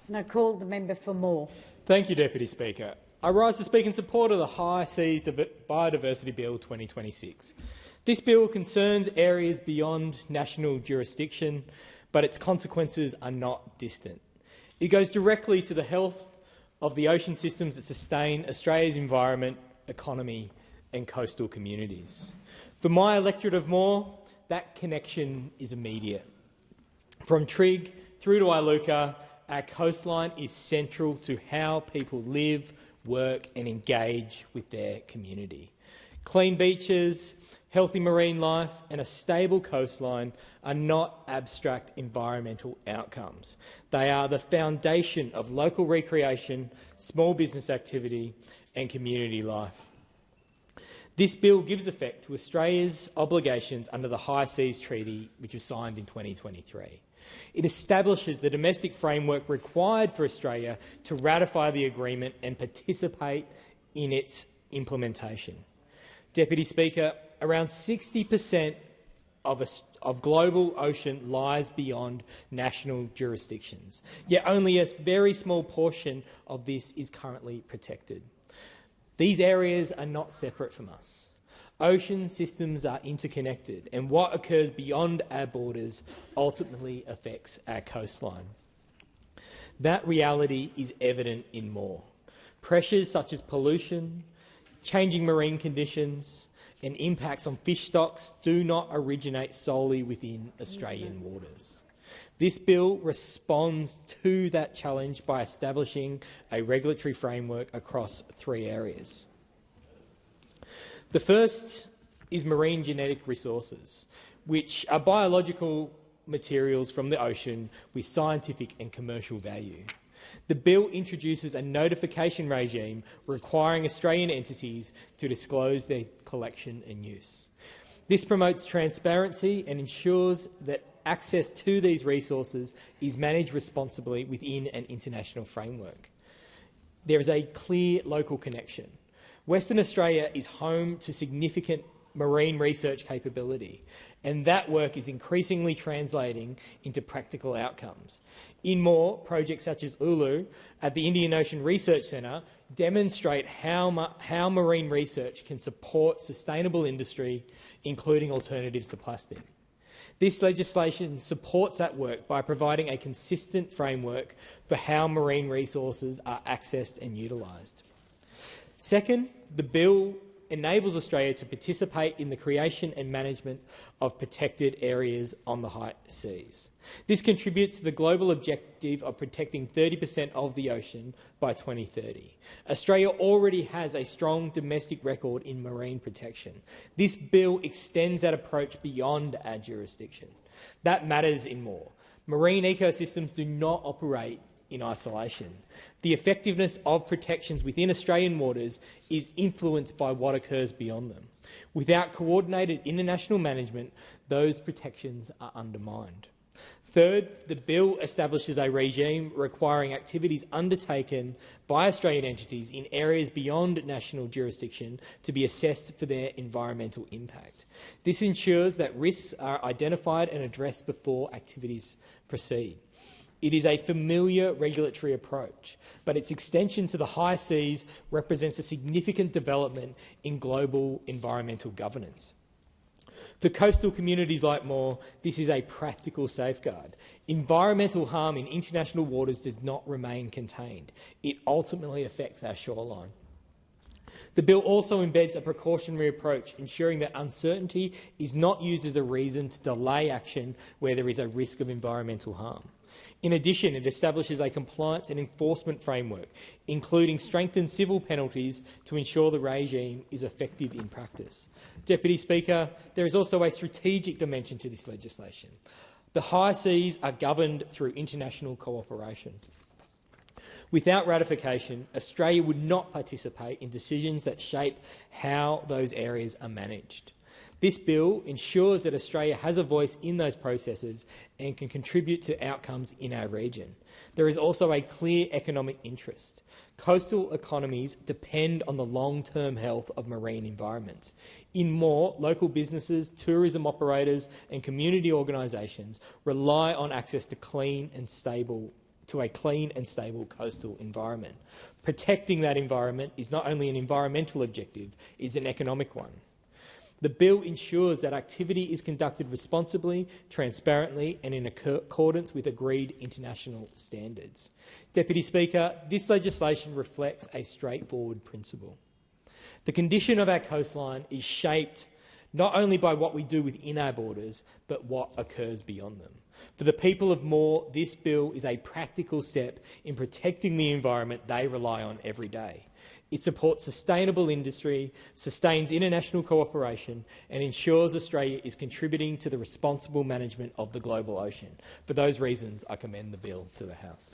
And I call the member for Moore. Thank you, Deputy Speaker. I rise to speak in support of the High Seas Biodiversity Bill 2026. This bill concerns areas beyond national jurisdiction, but its consequences are not distant. It goes directly to the health of the ocean systems that sustain Australia's environment, economy and coastal communities. For my electorate of Moore, that connection is immediate. From Trigg through to Iluka, our coastline is central to how people live, work and engage with their community. Clean beaches, healthy marine life and a stable coastline are not abstract environmental outcomes. They are the foundation of local recreation, small business activity and community life. This bill gives effect to Australia's obligations under the High Seas Treaty, which was signed in 2023. It establishes the domestic framework required for Australia to ratify the agreement and participate in its implementation. Deputy Speaker, around 60% of global ocean lies beyond national jurisdictions, yet only a very small portion of this is currently protected. These areas are not separate from us. Ocean systems are interconnected, and what occurs beyond our borders ultimately affects our coastline. That reality is evident in Moore. Pressures such as pollution, changing marine conditions and impacts on fish stocks do not originate solely within Australian waters. This bill responds to that challenge by establishing a regulatory framework across three areas. The first is marine genetic resources, which are biological materials from the ocean with scientific and commercial value. The bill introduces a notification regime requiring Australian entities to disclose their collection and use. This promotes transparency and ensures that access to these resources is managed responsibly within an international framework. There is a clear local connection. Western Australia is home to significant marine research capability, and that work is increasingly translating into practical outcomes. In Moore, projects such as Uluu at the Indian Ocean Research Centre demonstrate how marine research can support sustainable industry, including alternatives to plastic. This legislation supports that work by providing a consistent framework for how marine resources are accessed and utilised. Second, the bill enables Australia to participate in the creation and management of protected areas on the high seas. This contributes to the global objective of protecting 30% of the ocean by 2030. Australia already has a strong domestic record in marine protection. This bill extends that approach beyond our jurisdiction. That matters in Moore. Marine ecosystems do not operate in isolation. The effectiveness of protections within Australian waters is influenced by what occurs beyond them. Without coordinated international management, those protections are undermined. Third, the bill establishes a regime requiring activities undertaken by Australian entities in areas beyond national jurisdiction to be assessed for their environmental impact. This ensures that risks are identified and addressed before activities proceed. It is a familiar regulatory approach, but its extension to the high seas represents a significant development in global environmental governance. For coastal communities like Moore, this is a practical safeguard. Environmental harm in international waters does not remain contained. It ultimately affects our shoreline. The bill also embeds a precautionary approach, ensuring that uncertainty is not used as a reason to delay action where there is a risk of environmental harm. In addition, it establishes a compliance and enforcement framework, including strengthened civil penalties to ensure the regime is effective in practice. Deputy Speaker, there is also a strategic dimension to this legislation. The high seas are governed through international cooperation. Without ratification, Australia would not participate in decisions that shape how those areas are managed. This bill ensures that Australia has a voice in those processes and can contribute to outcomes in our region. There is also a clear economic interest. Coastal economies depend on the long-term health of marine environments. In Moore, local businesses, tourism operators and community organisations rely on access to clean and stable to a clean and stable coastal environment. Protecting that environment is not only an environmental objective, it's an economic one. The bill ensures that activity is conducted responsibly, transparently and in accordance with agreed international standards. Deputy Speaker, this legislation reflects a straightforward principle. The condition of our coastline is shaped not only by what we do within our borders, but what occurs beyond them. For the people of Moore, this bill is a practical step in protecting the environment they rely on every day. It supports sustainable industry, sustains international cooperation and ensures Australia is contributing to the responsible management of the global ocean. For those reasons, I commend the bill to the House.